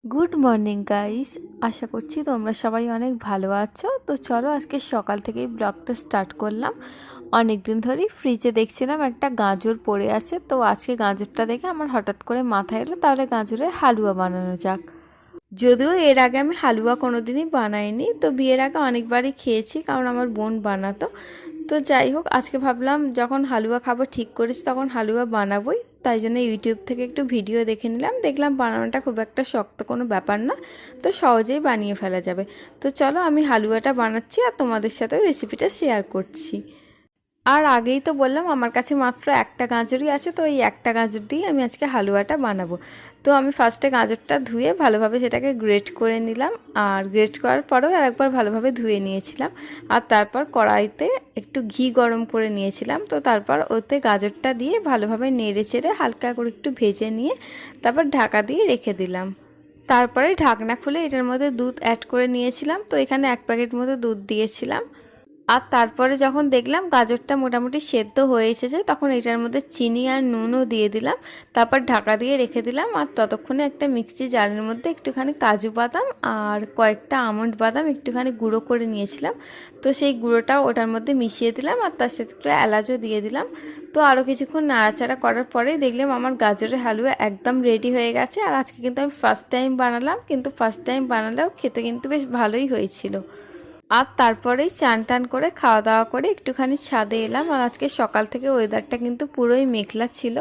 Good morning guys. আশা করছি তোমরা সবাই অনেক ভালো আছো। তো চলো আজকে সকাল থেকেই ব্লগটা স্টার্ট করলাম। অনেক দিন ধরেই ফ্রিজে দেখছিলাম একটা গাজর পড়ে আছে, তো আজকে গাজরটা দেখে আমার হঠাৎ করে মাথায় এলো তাহলে গাজরের হালুয়া বানানো যাক। যদিও এর আগে আমি হালুয়া কোনোদিনই বানাইনি, তো বিয়ের আগে অনেকবারই খেয়েছি কারণ আমার বোন বানাতো। তো যাই হোক, আজকে ভাবলাম যখন হালুয়া খাবো ঠিক করেছি তখন হালুয়া বানাবোই, তাই জন্য ইউটিউব থেকে একটু ভিডিও দেখে নিলাম। দেখলাম বানানোটা খুব একটা শক্ত কোনো ব্যাপার না, তো সহজেই বানিয়ে ফেলা যাবে। তো চলো আমি হালুয়াটা বানাচ্ছি আর তোমাদের সাথেও রেসিপিটা শেয়ার করছি। আর আগেই তো বললাম আমার কাছে মাত্র একটা গাজরই আছে, তো এই একটা গাজর দিয়ে আমি আজকে হালুয়াটা বানাবো। তো আমি ফার্স্টে গাজরটা ধুয়ে ভালোভাবে সেটাকে গ্রেট করে নিলাম, আর গ্রেট করার পরেও আরেকবার ভালোভাবে ধুয়ে নিয়েছিলাম। আর তারপর কড়াইতে একটু ঘি গরম করে নিয়েছিলাম, তো তারপর ওতে গাজরটা দিয়ে ভালোভাবে নেড়ে চেড়ে হালকা করে একটু ভেজে নিয়ে তারপর ঢাকা দিয়ে রেখে দিলাম। তারপরে ঢাকনা খুলে এটার মধ্যে দুধ অ্যাড করে নিয়েছিলাম, তো এখানে 1 প্যাকেট মতো দুধ দিয়েছিলাম। আর তারপরে যখন দেখলাম গাজরটা মোটামুটি সেদ্ধ হয়ে এসেছে তখন এটার মধ্যে চিনি আর নুনও দিয়ে দিলাম। তারপর ঢাকা দিয়ে রেখে দিলাম, আর ততক্ষণে একটা মিক্সি জারের মধ্যে একটুখানি কাজু বাদাম আর কয়েকটা আমন্ড বাদাম একটুখানি গুঁড়ো করে নিয়েছিলাম, তো সেই গুঁড়োটাও ওটার মধ্যে মিশিয়ে দিলাম আর তার সাথে একটু এলাচও দিয়ে দিলাম। তো আরও কিছুক্ষণ নাড়াচাড়া করার পরেই দেখলাম আমার গাজরের হালুয়া একদম রেডি হয়ে গেছে। আর আজকে কিন্তু আমি ফার্স্ট টাইম বানালাম, কিন্তু ফার্স্ট টাইম বানালেও খেতে কিন্তু বেশ ভালোই হয়েছিল। আর তারপরেই চান টান করে খাওয়া দাওয়া করে একটুখানি ছাদে এলাম। আর আজকে সকাল থেকে ওয়েদারটা কিন্তু পুরোই মেঘলা ছিল।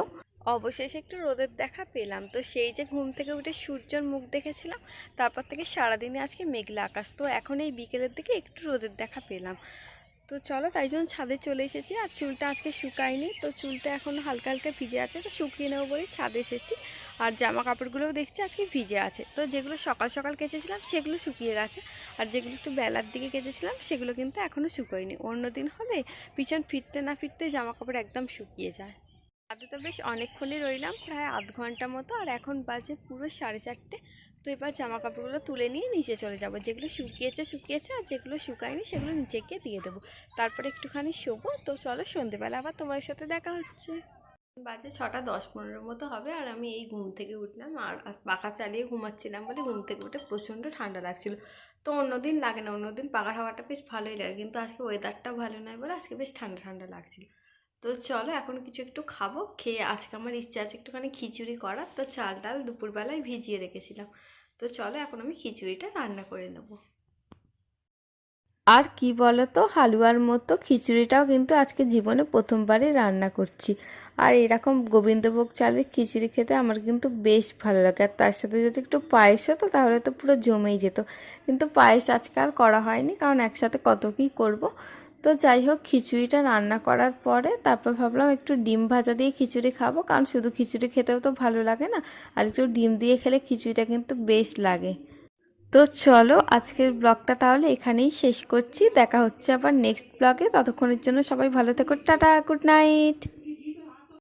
অবশেষে একটু রোদের দেখা পেলাম। তো সেই যে ঘুম থেকে উঠে সূর্যের মুখ দেখেছিলাম, তারপর থেকে সারাদিনে আজকে মেঘলা আকাশ। তো এখন এই বিকেলের দিকে একটু রোদের দেখা পেলাম। তো চলো তাই জন্য ছাদে চলে এসেছি। আর চুলটা আজকে শুকায়নি, তো চুলটা এখন হালকা হালকা ভিজে আছে, তো শুকিয়ে নেবো বলেই ছাদে এসেছি। আর জামা কাপড়গুলোও দেখছি আজকে ভিজে আছে, তো যেগুলো সকাল সকাল কেচেছিলাম সেগুলো শুকিয়ে গেছে, আর যেগুলো একটু বেলার দিকে কেচেছিলাম সেগুলো কিন্তু এখনও শুকোয়নি। অন্য দিন হলে পিছন ফিরতে না ফিরতে জামা কাপড় একদম শুকিয়ে যায়। ছাদে তো বেশ অনেকক্ষণই রইলাম, প্রায় আধ ঘন্টা মতো। আর এখন বাজে পুরো 4:30। তো এবার জামা কাপড়গুলো তুলে নিয়ে নিচে চলে যাব। যেগুলো শুকিয়েছে শুকিয়েছে, আর যেগুলো শুকায়নি সেগুলো নিচে গিয়ে দিয়ে দেবো। তারপরে একটুখানি শোবো। তো চলো সন্ধেবেলা আবার তোমার সাথে দেখা হচ্ছে। বাজে 6:10-15 মতো হবে, আর আমি এই ঘুম থেকে উঠলাম। আর পাখা চালিয়ে ঘুমাচ্ছিলাম বলে ঘুম থেকে উঠে প্রচণ্ড ঠান্ডা লাগছিল। তো অন্যদিন লাগে না, অন্যদিন পাখার হাওয়াটা বেশ ভালোই লাগে, কিন্তু আজকে ওয়েদারটাও ভালো নয় বলে আজকে বেশ ঠান্ডা ঠান্ডা লাগছিল। তো চলো এখন কিছু একটু খাবো। খেয়ে আজকে আমার ইচ্ছা আছে একটুখানি খিচুড়ি করার, তো চাল ডাল দুপুরবেলায় ভিজিয়ে রেখেছিলাম। তো চলো এখন আমি খিচুড়িটা রান্না করে নেবো। আর কি বলতো, হালুয়ার মতো খিচুড়িটাও কিন্তু আজকে জীবনে প্রথমবারই রান্না করছি। আর এরকম গোবিন্দভোগ চালের খিচুড়ি খেতে আমার কিন্তু বেশ ভালো লাগে, আর তার সাথে যদি একটু পায়েস হতো তাহলে তো পুরো জমেই যেত। কিন্তু পায়েস আজকে আর করা হয়নি, কারণ একসাথে কত কী করব। তো যাই হোক, খিচুড়িটা রান্না করার পরে তারপর ভাবলাম একটু ডিম ভাজা দিয়ে খিচুড়ি খাবো, কারণ শুধু খিচুড়ি খেতেও তো ভালো লাগে না, আর একটু ডিম দিয়ে খেলে খিচুড়িটা কিন্তু বেশ লাগে। তো চলো আজকের ব্লগটা তাহলে এখানেই শেষ করছি। দেখা হচ্ছে আবার নেক্সট ব্লগে। ততক্ষণের জন্য সবাই ভালো থেকো। Tata, good night.